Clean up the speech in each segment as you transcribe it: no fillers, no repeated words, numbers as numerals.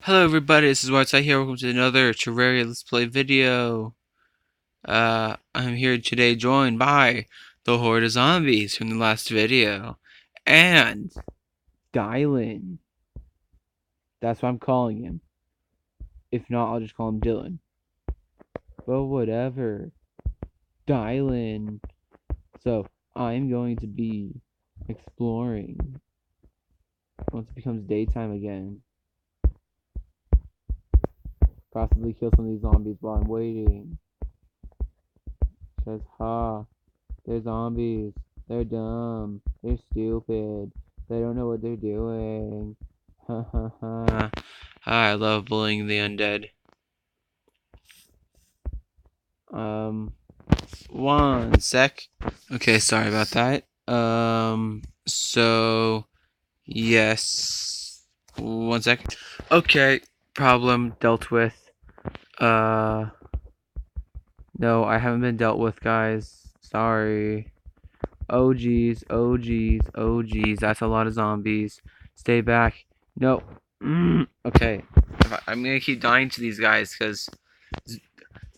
Hello everybody, this is Whiteside here. Welcome to another Terraria Let's Play video. I'm here today joined by the horde of zombies from the last video. And Dylan. That's what I'm calling him. If not, I'll just call him Dylan. But whatever. Dylan. So, I'm going to be exploring once it becomes daytime again. Possibly kill some of these zombies while I'm waiting. Because, they're zombies. They're dumb. They're stupid. They don't know what they're doing. Ha ha ha. I love bullying the undead. One sec. Okay, sorry about that. So, yes. 1 sec. Okay, problem dealt with. No, I haven't been dealt with, guys. Sorry. Oh geez, oh geez, oh geez, that's a lot of zombies. Stay back. No. Okay. I'm gonna keep dying to these guys because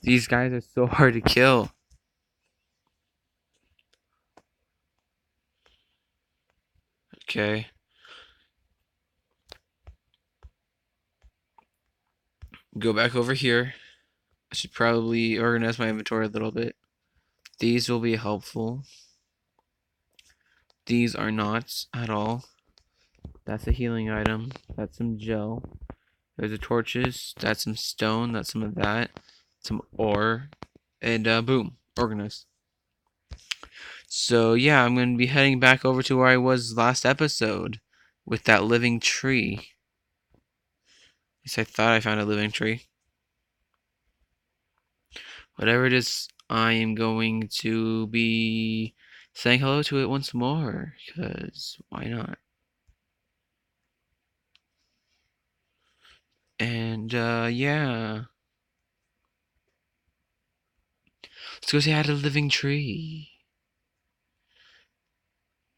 these guys are so hard to kill. Okay. Go back over here. I should probably organize my inventory a little bit. These will be helpful. These are not at all. That's a healing item. That's some gel. There's the torches. That's some stone. That's some of that. Some ore. And boom. Organized. So yeah, I'm going to be heading back over to where I was last episode with that living tree. At least I thought I found a living tree. Whatever it is, I am going to be saying hello to it once more, because why not? And yeah. Let's go say hi to the living tree.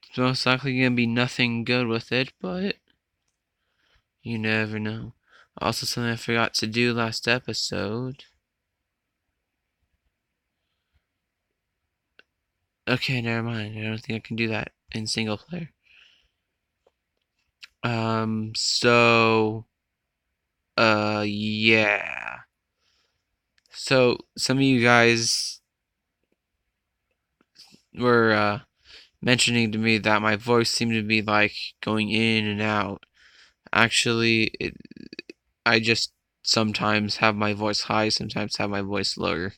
It's most likely going to be nothing good with it, but you never know. Also, something I forgot to do last episode. Okay, never mind. I don't think I can do that in single player. Yeah. So, some of you guys were, mentioning to me that my voice seemed to be, like, going in and out. Actually, I just sometimes have my voice high, sometimes have my voice lower.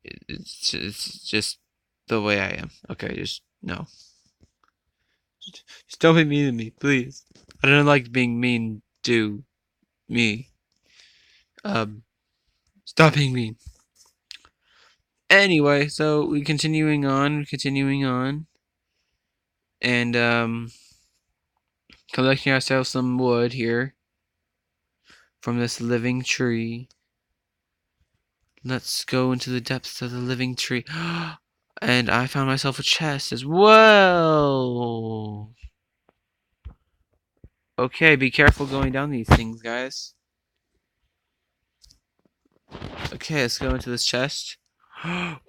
It's just the way I am. Okay, no. Just don't be mean to me, please. I don't like being mean to me. Stop being mean. Anyway, so we continuing on, and collecting ourselves some wood here from this living tree. Let's go into the depths of the living tree. And I found myself a chest as well. Okay, be careful going down these things, guys. Okay, let's go into this chest.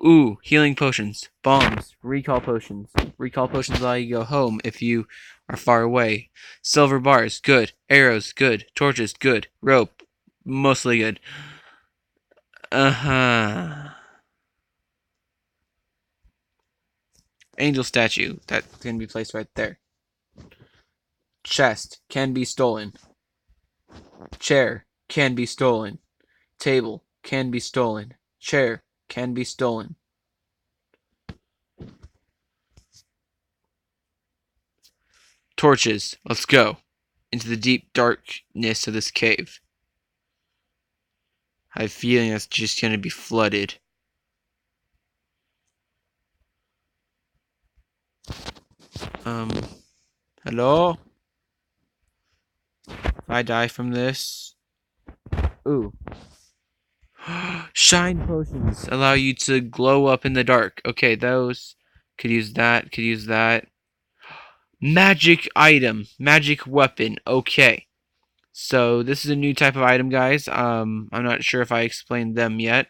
Ooh, healing potions, bombs, recall potions. Recall potions allow you to go home if you are far away. Silver bars, good. Arrows, good. Torches, good. Rope, mostly good. Uh-huh. Angel statue, that can be placed right there. Chest, can be stolen. Chair, can be stolen. Table, can be stolen. Chair, can be stolen. Torches, let's go. Into the deep darkness of this cave. I have a feeling that's just gonna be flooded. Hello? If I die from this. Ooh. Shine potions allow you to glow up in the dark. Okay, those. Could use that, could use that. Magic item. Magic weapon. Okay. So this is a new type of item, guys. I'm not sure if I explained them yet,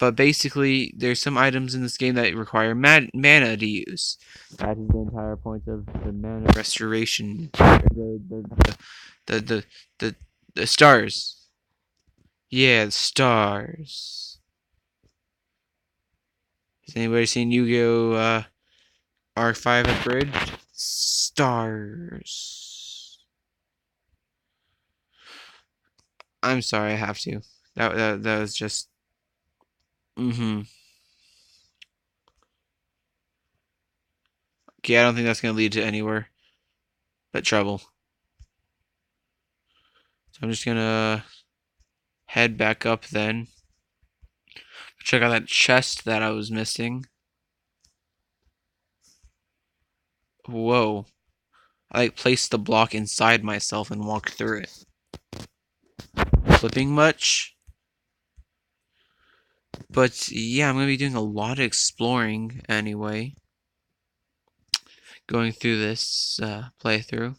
but basically there's some items in this game that require mana to use. That is the entire point of the mana restoration. The the the stars. Yeah, the stars. Has anybody seen Yu-Gi-Oh! R5 Abridged? Stars. I'm sorry, I have to. That was just. Okay, I don't think that's gonna lead to anywhere but trouble. So I'm just gonna head back up then. Check out that chest that I was missing. Whoa. I like placed the block inside myself and walked through it. Flipping much? But yeah, I'm gonna be doing a lot of exploring anyway. Going through this playthrough.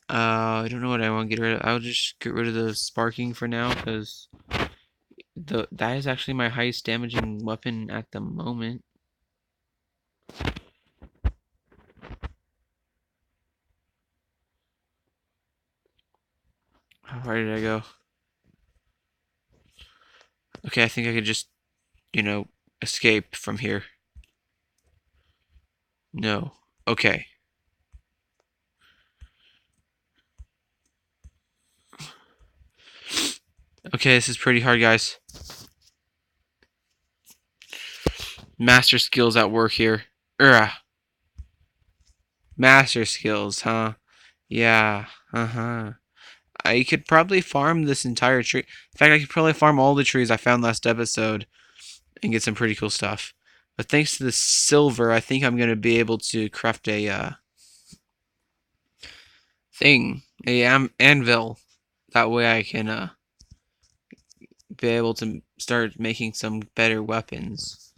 I don't know what I want to get rid of. I'll just get rid of the sparking for now because that is actually my highest damaging weapon at the moment. How far did I go? Okay, I think I could just, escape from here. No. Okay. Okay, this is pretty hard, guys. Master skills at work here. Master skills, huh? Yeah. Uh-huh. I could probably farm this entire tree. In fact, I could probably farm all the trees I found last episode and get some pretty cool stuff. But thanks to the silver, I think I'm going to be able to craft a anvil. That way I can be able to start making some better weapons.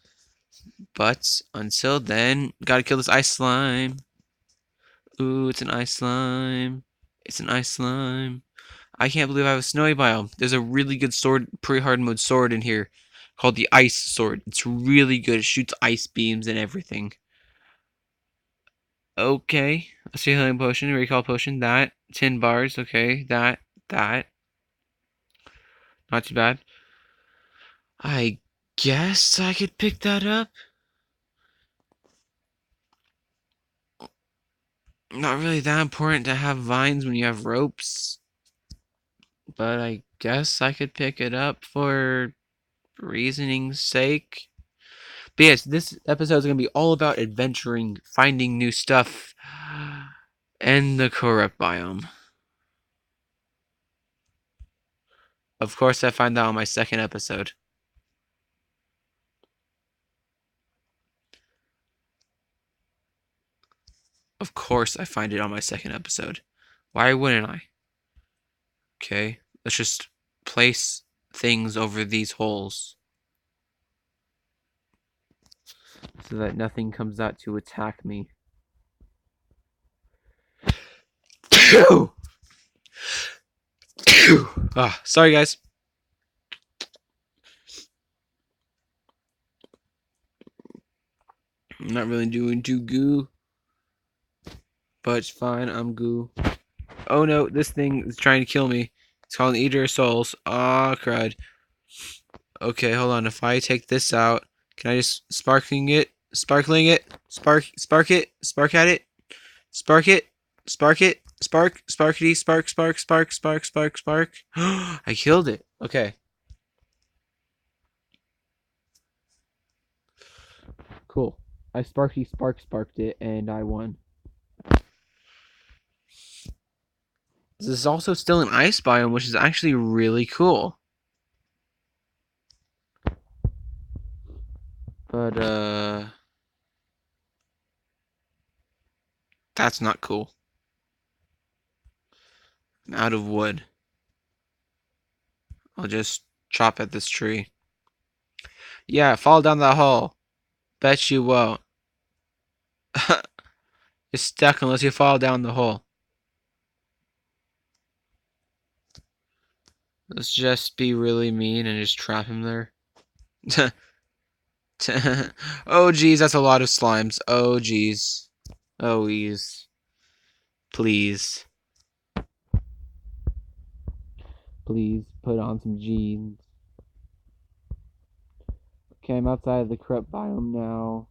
But until then, gotta kill this ice slime. Ooh, it's an ice slime. It's an ice slime. I can't believe I have a snowy biome. There's a really good sword, pre-hard mode sword in here called the ice sword. It's really good. It shoots ice beams and everything. Okay. Let's see, healing potion, recall potion, that. 10 bars, okay. That. Not too bad. I guess I could pick that up. Not really that important to have vines when you have ropes. But I guess I could pick it up for reasoning's sake. But yes, this episode is going to be all about adventuring, finding new stuff, and the corrupt biome. Of course, I find that on my second episode. Of course, I find it on my second episode. Why wouldn't I? Okay, let's just place things over these holes so that nothing comes out to attack me. Sorry guys. I'm not really doing too goo, but it's fine, I'm goo. Oh no, this thing is trying to kill me. It's called an Eater of Souls. Ah, crud. Okay, hold on. If I take this out, can I just spark at it, spark at it, spark it, sparkity, spark. I killed it. Okay. Cool. I sparked it, and I won. This is also still an ice biome, which is actually really cool. But, that's not cool. I'm out of wood. I'll just chop at this tree. Yeah, fall down that hole. Bet you won't. You're stuck unless you fall down the hole. Let's just be really mean and just trap him there. Oh, geez, that's a lot of slimes. Oh, geez. Oh, geez. Please. Please put on some jeans. Okay, I'm outside of the corrupt biome now.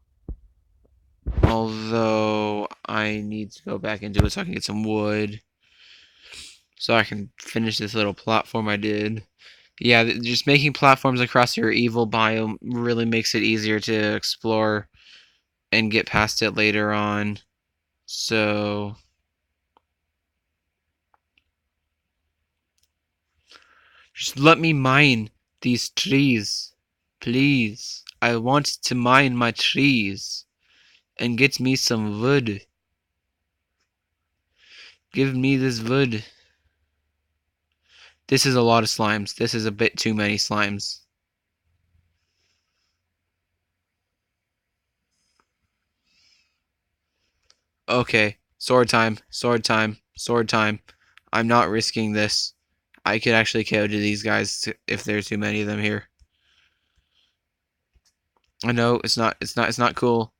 Although, I need to go back into it so I can get some wood. So I can finish this little platform I did. Yeah, just making platforms across your evil biome really makes it easier to explore and get past it later on. So, just let me mine these trees. Please. I want to mine my trees and get me some wood. Give me this wood. This is a lot of slimes. This is a bit too many slimes. Okay, sword time, sword time, sword time. I'm not risking this. I could actually KO to these guys if there's too many of them here. I know it's not cool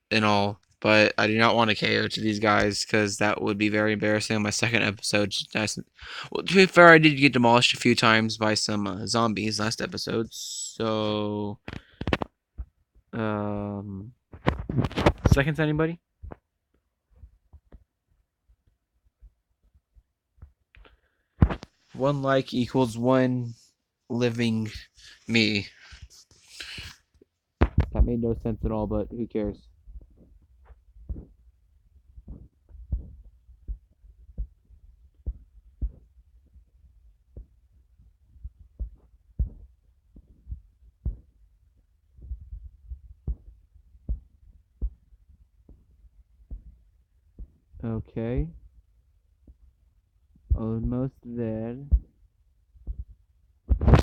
and all, but I do not want to KO to these guys because that would be very embarrassing on my second episode. Well, to be fair, I did get demolished a few times by some zombies last episode, so um, seconds anybody? One like equals one living me. That made no sense at all, but who cares? Okay. Almost there.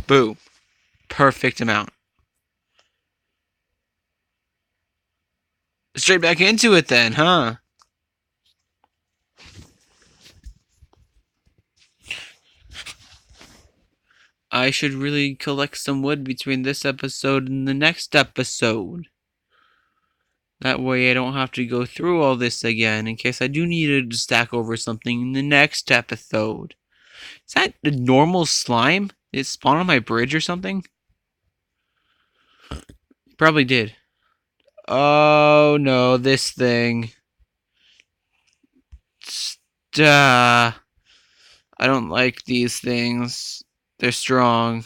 Boom. Perfect amount. Straight back into it then, huh? I should really collect some wood between this episode and the next episode. That way I don't have to go through all this again in case I do need to stack over something in the next episode. Is that a normal slime? Did it spawn on my bridge or something? Probably did. Oh no, this thing. I don't like these things. They're strong.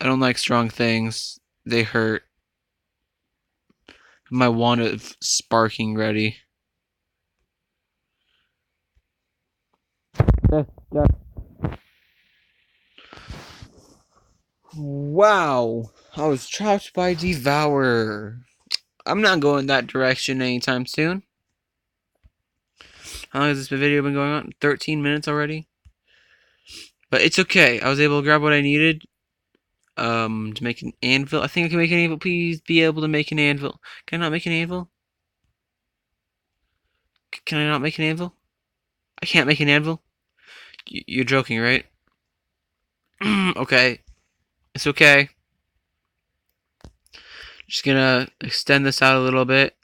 I don't like strong things. They hurt. My wand of sparking ready. Wow. I was trapped by Devourer. I'm not going that direction anytime soon. How long has this video been going on? 13 minutes already? But it's okay. I was able to grab what I needed to make an anvil. I think I can make an anvil. Please be able to make an anvil. Can I not make an anvil? Can I not make an anvil? I can't make an anvil? You're joking, right? Okay. It's okay. Just gonna extend this out a little bit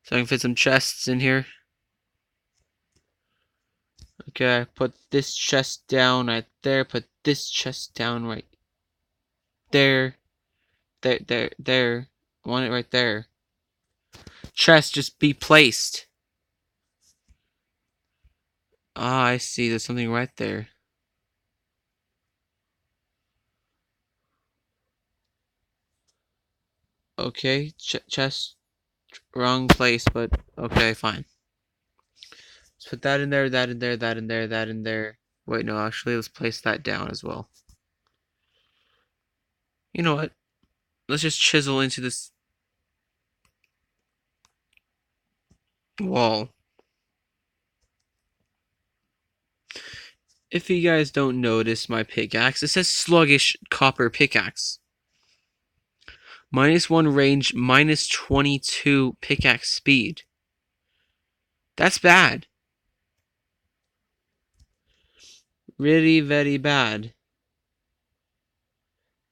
so I can fit some chests in here. Okay, put this chest down right there. Put this chest down right there. There. I want it right there. Chest just be placed. Ah, I see. There's something right there. Okay, chest, wrong place, but okay, fine. Let's put that in there, that in there, that in there, that in there. Wait, no, actually, let's place that down as well. You know what? Let's just chisel into this wall. If you guys don't notice my pickaxe, it says sluggish copper pickaxe. -1 range, -22 pickaxe speed. That's bad. Really very bad.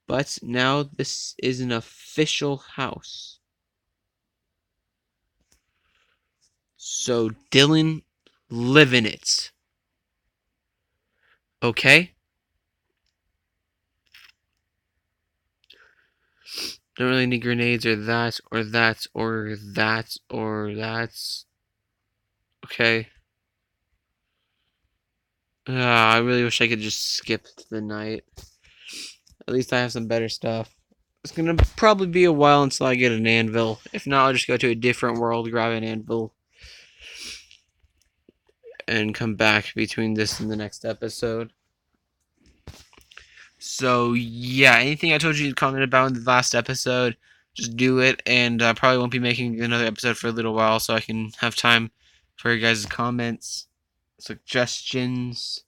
But now this is an official house. So Dylan, live in it. Okay? Don't really need grenades or that or that or that or that's. Okay. I really wish I could just skip the night. At least I have some better stuff. It's gonna probably be a while until I get an anvil. If not, I'll just go to a different world, grab an anvil, and come back between this and the next episode. So yeah, anything I told you to comment about in the last episode, just do it, and I probably won't be making another episode for a little while, so I can have time for your guys' comments, suggestions,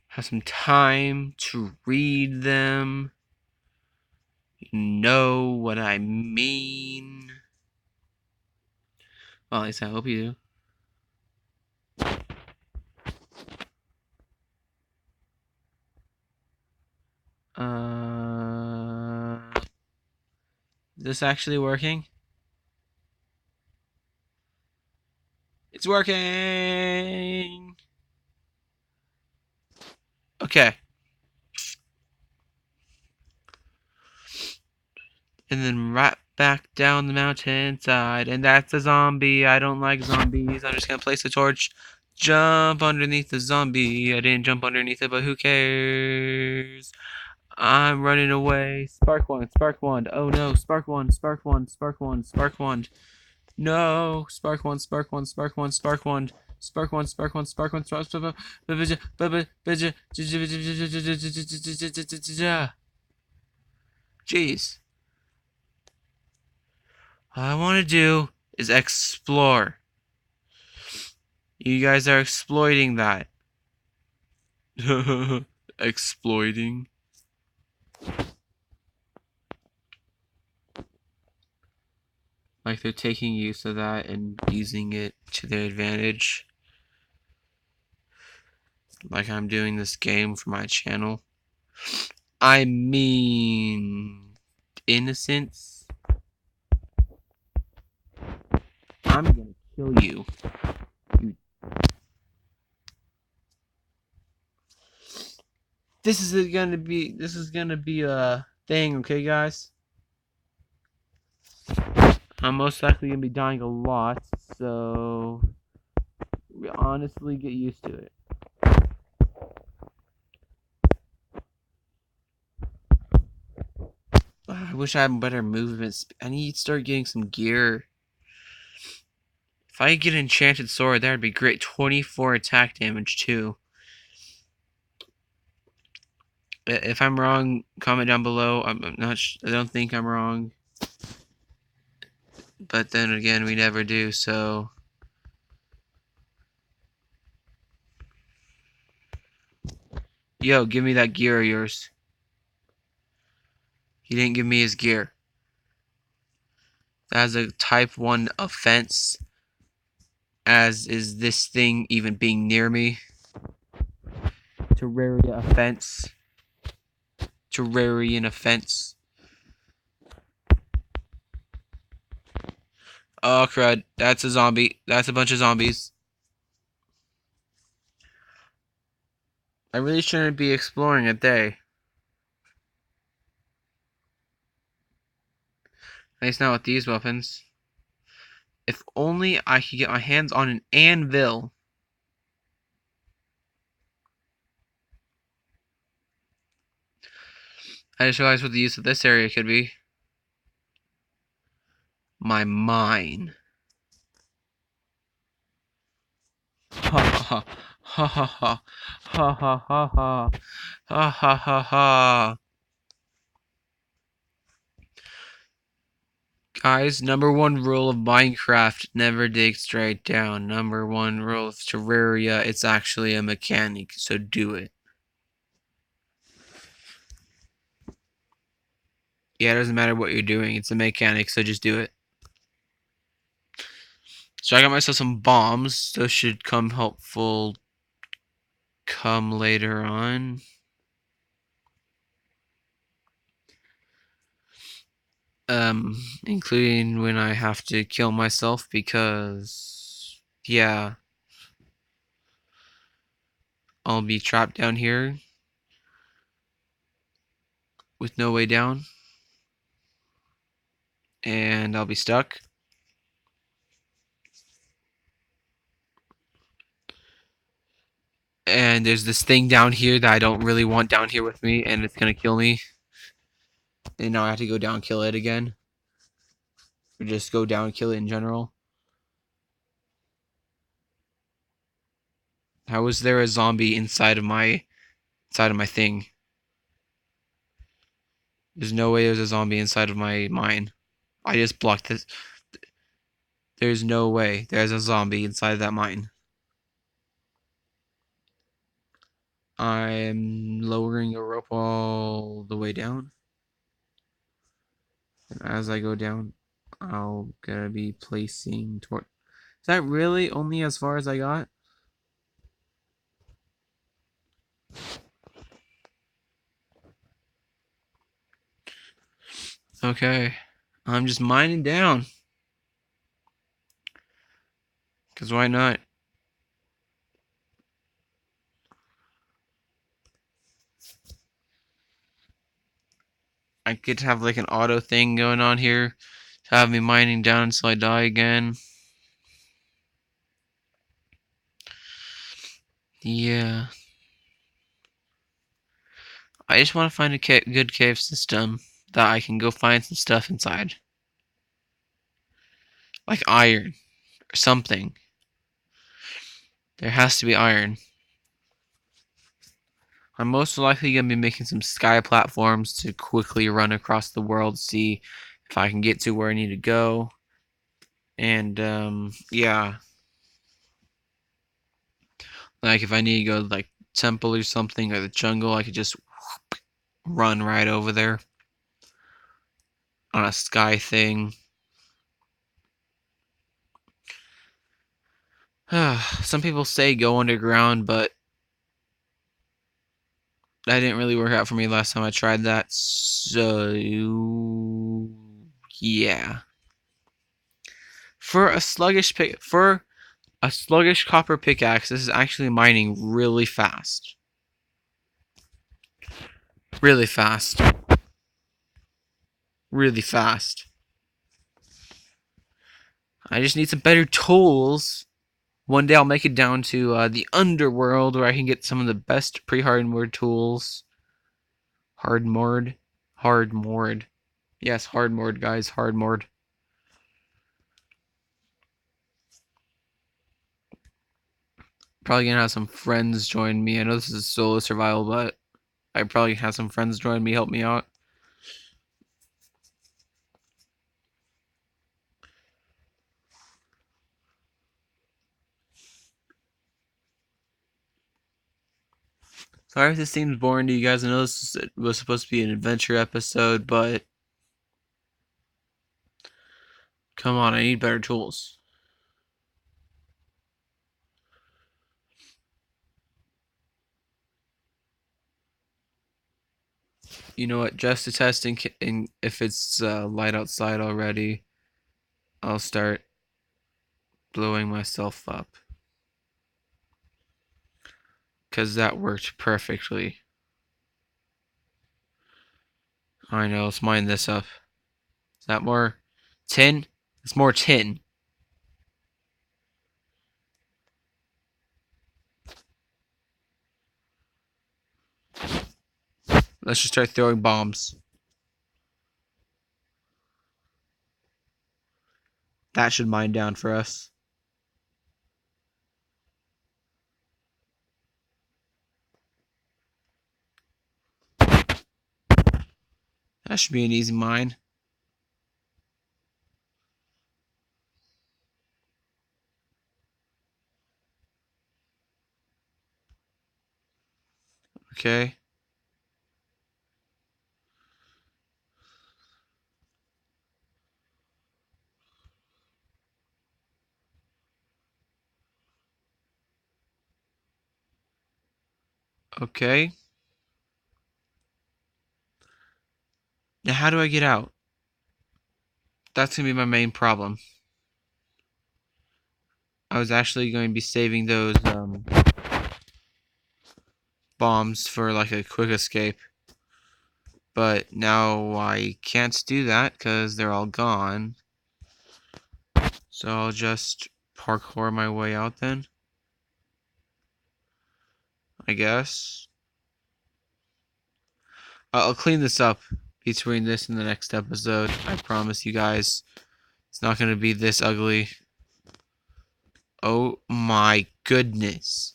have some time to read them. You know what I mean. Well, at least I hope you do. Is this actually working? It's working! Okay. And then right back down the mountainside. And that's a zombie. I don't like zombies. I'm just gonna place the torch. Jump underneath the zombie. I didn't jump underneath it, but who cares? I'm running away. Spark wand, spark wand. Oh no, spark wand, spark wand, spark wand, spark wand. No, spark wand, spark wand, spark wand, spark wand. Spark one, spark one, spark one, spark one. Jeez. All I want to do is explore. You guys are exploiting that. Exploiting. Like they're taking use of that and using it to their advantage. Like I'm doing this game for my channel. I mean, innocence. I'm gonna kill you. This is gonna be a thing, okay, guys? I'm most likely gonna be dying a lot, so honestly, get used to it. I wish I had better movement. I need to start getting some gear. If I could get an enchanted sword, that would be great. 24 attack damage too. If I'm wrong, comment down below. I'm not. I don't think I'm wrong. But then again, we never do. So. Yo, give me that gear of yours. He didn't give me his gear. That is a type 1 offense. As is this thing even being near me. Terraria offense. Terrarian offense. Oh crud, that's a zombie. That's a bunch of zombies. I really shouldn't be exploring it there. At least not with these weapons. If only I could get my hands on an anvil. I just realized what the use of this area could be. My mine. Ha ha ha ha ha ha ha ha ha ha ha ha ha. Guys, #1 rule of Minecraft, never dig straight down. #1 rule of Terraria, it's actually a mechanic, so do it. Yeah, it doesn't matter what you're doing, it's a mechanic, so just do it. So I got myself some bombs. Those should come helpful come later on. Including when I have to kill myself because, yeah, I'll be trapped down here with no way down, and I'll be stuck. And there's this thing down here that I don't really want down here with me, and it's gonna kill me. And now I have to go down and kill it again. Or just go down and kill it in general. How is there a zombie inside of my thing? There's no way there's a zombie inside of my mine. I just blocked this. There's no way there's a zombie inside of that mine. I'm lowering a rope all the way down. And as I go down, I'll gonna be placing toward. Is that really only as far as I got? Okay. I'm just mining down. Because why not? I could have like an auto thing going on here to have me mining down until I die again. Yeah. I just want to find a good cave system that I can go find some stuff inside. Like iron or something. There has to be iron. I'm most likely going to be making some sky platforms to quickly run across the world, see if I can get to where I need to go. And, yeah. Like, if I need to go to, like, temple or something, or the jungle, I could just run right over there on a sky thing. Some people say go underground, but that didn't really work out for me last time I tried that. So, yeah. For a sluggish copper pickaxe, this is actually mining really fast. Really fast. Really fast. I just need some better tools. One day I'll make it down to the underworld where I can get some of the best pre-hard-moored tools. Hard-moored? Hard-moored. Yes, hard-moored, guys. Hard-moored. Probably gonna have some friends join me. I know this is solo survival, but I probably have some friends join me, help me out. Sorry if this seems boring to you guys. I know this was supposed to be an adventure episode, but come on, I need better tools. You know what? Just to test if it's light outside already, I'll start blowing myself up. Because that worked perfectly. I know, let's mine this up. Is that more tin? It's more tin. Let's just start throwing bombs. That should mine down for us. That should be an easy mine. Okay. Okay. Now how do I get out? That's gonna be my main problem. I was actually going to be saving those bombs for like a quick escape. But now I can't do that because they're all gone. So I'll just parkour my way out then, I guess. I'll clean this up between this and the next episode. I promise you guys. It's not going to be this ugly. Oh my goodness.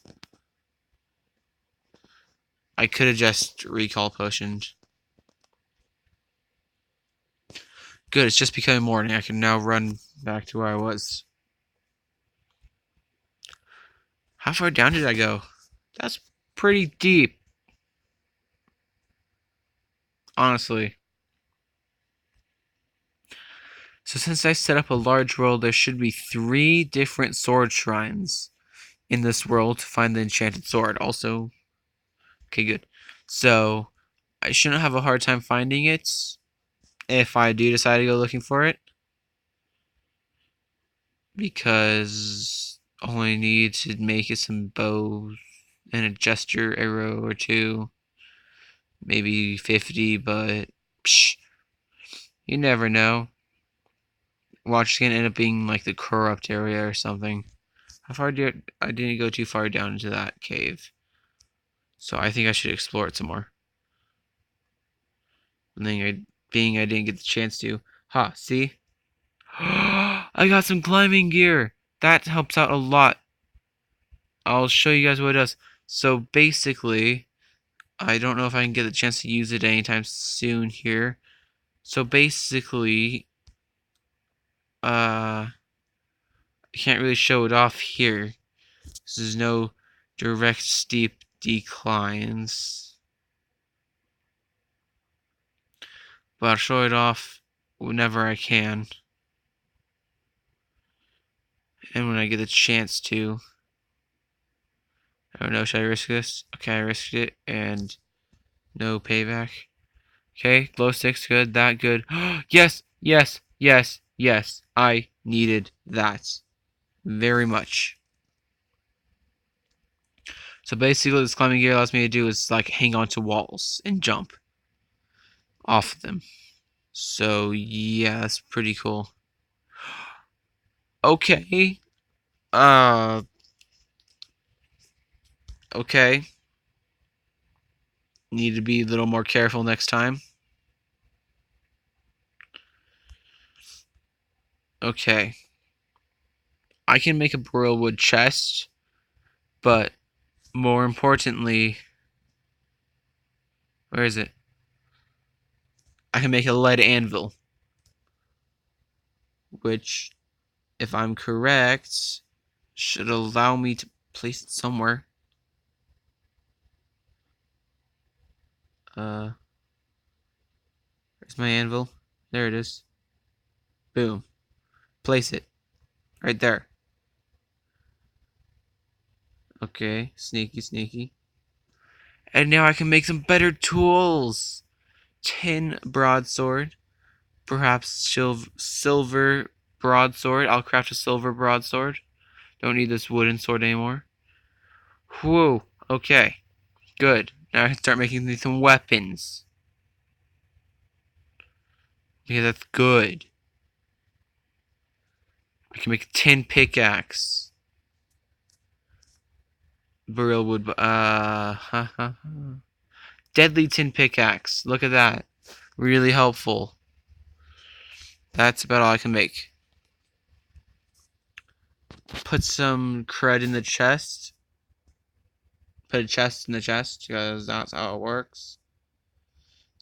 I could have just recall potioned. Good, it's just becoming morning. I can now run back to where I was. How far down did I go? That's pretty deep. Honestly. So since I set up a large world, there should be 3 different sword shrines in this world to find the enchanted sword. Also, okay, good. So I shouldn't have a hard time finding it if I do decide to go looking for it. Because all I need to make is some bows and a gesture arrow or 2. Maybe 50, but psh, you never know. Watch, it's gonna end up being like the corrupt area or something. How far did I didn't go too far down into that cave. So I think I should explore it some more. Being I didn't get the chance to. Ha, see? I got some climbing gear. That helps out a lot. I'll show you guys what it does. So basically, I don't know if I can get the chance to use it anytime soon here. So basically, I can't really show it off here. There's no direct steep declines. But I'll show it off whenever I can. And when I get the chance to. I don't know, should I risk this? Okay, I risked it, and no payback. Okay, glow sticks, good, that good. Yes, yes, yes, yes. I needed that very much. So basically what this climbing gear allows me to do is like hang onto walls and jump off of them. So yeah, that's pretty cool. Okay. Okay. Need to be a little more careful next time. Okay. I can make a burl wood chest, but more importantly, where is it? I can make a lead anvil, which, if I'm correct, should allow me to place it somewhere. Where's my anvil? There it is. Boom. Place it. Right there. Okay, sneaky, sneaky. And now I can make some better tools. Tin broadsword. Perhaps silver broadsword. I'll craft a silver broadsword. Don't need this wooden sword anymore. Whoa. Okay. Good. Now I can start making some weapons. Because that's good. I can make a tin pickaxe. Burl wood. Deadly tin pickaxe. Look at that. Really helpful. That's about all I can make. Put some crud in the chest. Put a chest in the chest, because that's how it works.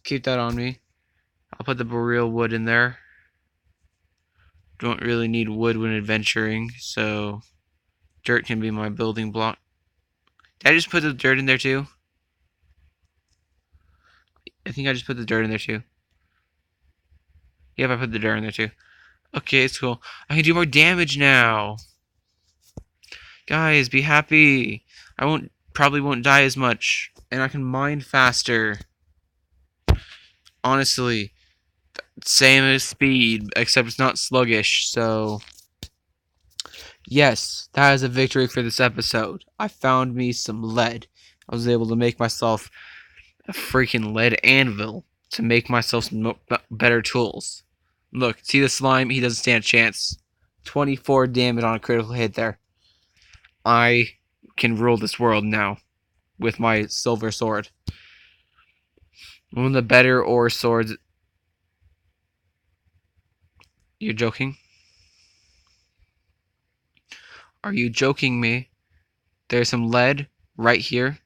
Keep that on me. I'll put the boreal wood in there. Don't really need wood when adventuring, so dirt can be my building block. Did I just put the dirt in there too? I think I just put the dirt in there too. Yep, I put the dirt in there too. Okay, it's cool. I can do more damage now. Guys, be happy. I probably won't die as much. and I can mine faster. Honestly, same as speed, except it's not sluggish, so yes, that is a victory for this episode. I found me some lead. I was able to make myself a freaking lead anvil to make myself some better tools. Look, see the slime? He doesn't stand a chance. 24 damage on a critical hit there. I can rule this world now with my silver sword. One of the better ore swords. You're joking? Are you joking me? There's some lead right here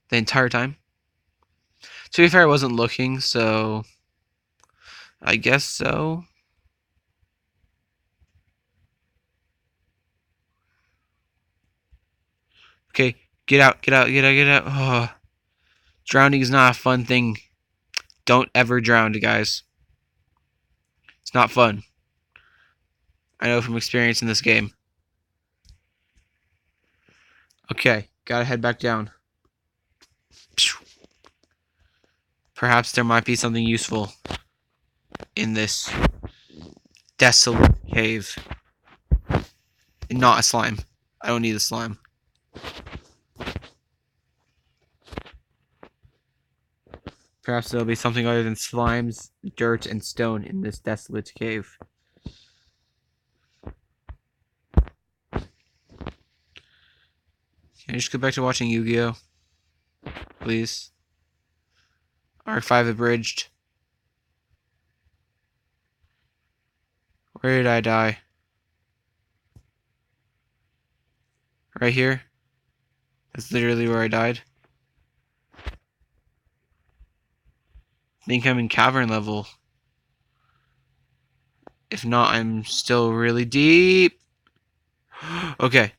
the entire time. To be fair, I wasn't looking, so I guess so. Okay, get out, get out, get out, get out. Oh, drowning is not a fun thing. Don't ever drown, guys. It's not fun. I know from experience in this game. Okay, gotta head back down. Perhaps there might be something useful in this desolate cave. Not a slime. I don't need a slime. Perhaps there'll be something other than slimes, dirt, and stone in this desolate cave. Can I just go back to watching Yu-Gi-Oh? Please? Arc 5 abridged. Where did I die? Right here? That's literally where I died. I think I'm in cavern level. If not, I'm still really deep. Okay.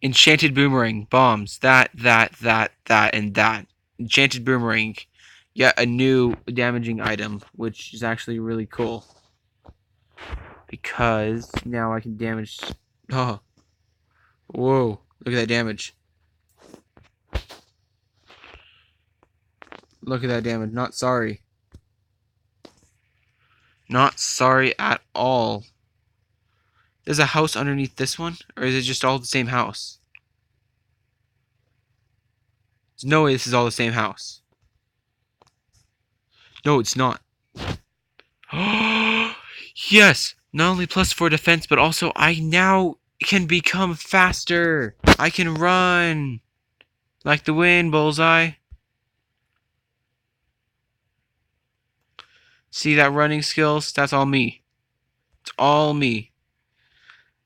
Enchanted boomerang. Bombs. That, and that. Enchanted boomerang. Yet a new damaging item, which is actually really cool. Because now I can damage... Oh. Whoa. Look at that damage. Look at that damage. Not sorry. Not sorry at all. There's a house underneath this one? Or is it just all the same house? There's no way this is all the same house. No, it's not. Yes! Not only +4 defense, but also I now can become faster! I can run! Like the wind, Bullseye. See that running skills? That's all me. It's all me.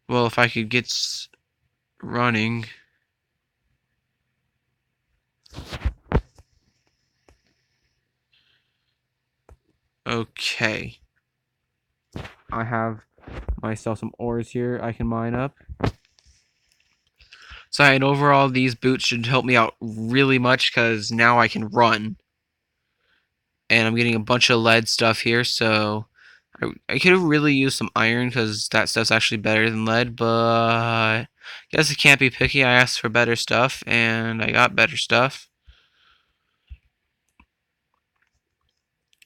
Well, if I could get running... Okay. I have myself some ores here I can mine up. So, and overall, these boots should help me out really much because now I can run. And I'm getting a bunch of lead stuff here, so I could have really used some iron because that stuff's actually better than lead, but I guess I can't be picky. I asked for better stuff, and I got better stuff,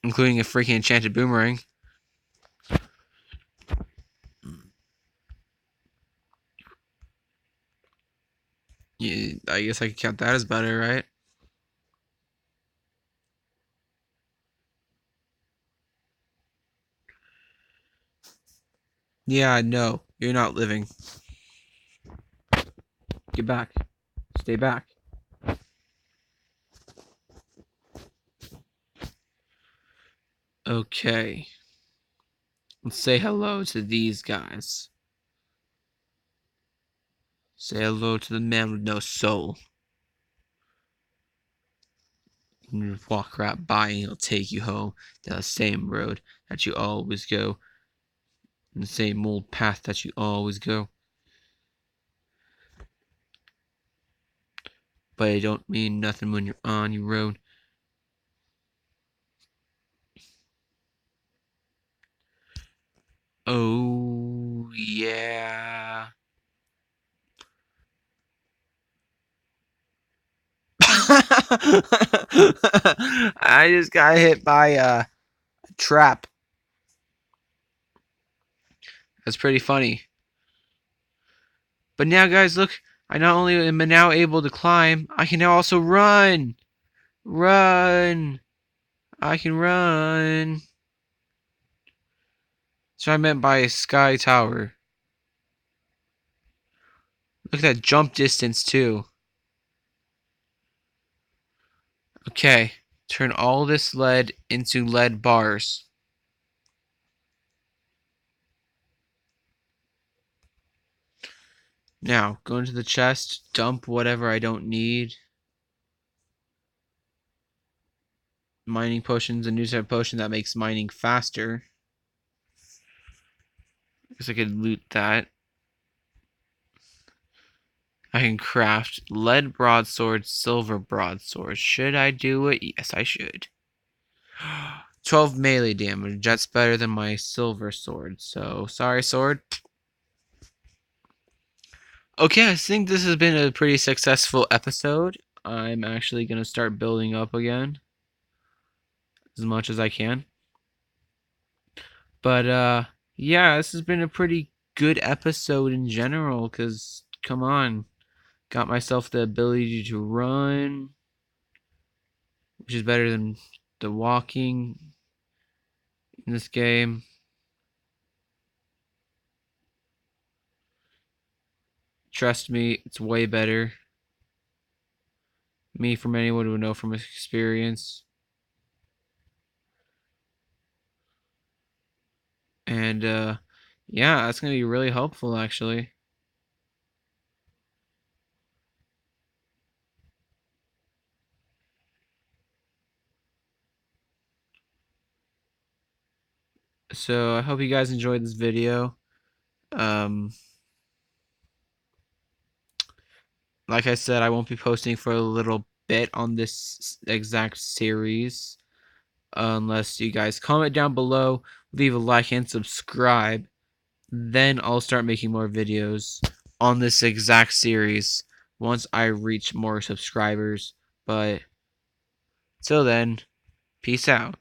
including a freaking enchanted boomerang. Yeah, I guess I could count that as better, right? Yeah, no, you're not living. Get back. Stay back. Okay. Let's say hello to these guys. Say hello to the man with no soul. You walk right by and he'll take you home down the same road that you always go. In the same old path that you always go. But it don't mean nothing when you're on your road. Oh, yeah. I just got hit by a trap. That's pretty funny. But now, guys, look. I not only am now able to climb, I can now also run. Run. I can run. So I meant by a sky tower. Look at that jump distance, too. Okay. Turn all this lead into lead bars. Now, go into the chest, dump whatever I don't need. Mining potions, a new type of potion that makes mining faster. Guess I could loot that. I can craft lead broadsword, silver broadsword. Should I do it? Yes, I should. 12 melee damage. That's better than my silver sword. So, sorry, sword. Okay, I think this has been a pretty successful episode. I'm actually going to start building up again as much as I can. But, yeah, this has been a pretty good episode in general, because, come on, got myself the ability to run, which is better than the walking in this game. Trust me, it's way better. Me, from anyone who would know from experience. And, yeah, that's going to be really helpful, actually. So, I hope you guys enjoyed this video. Like I said, I won't be posting for a little bit on this exact series. Unless you guys comment down below, leave a like, and subscribe. Then I'll start making more videos on this exact series once I reach more subscribers. But till then, peace out.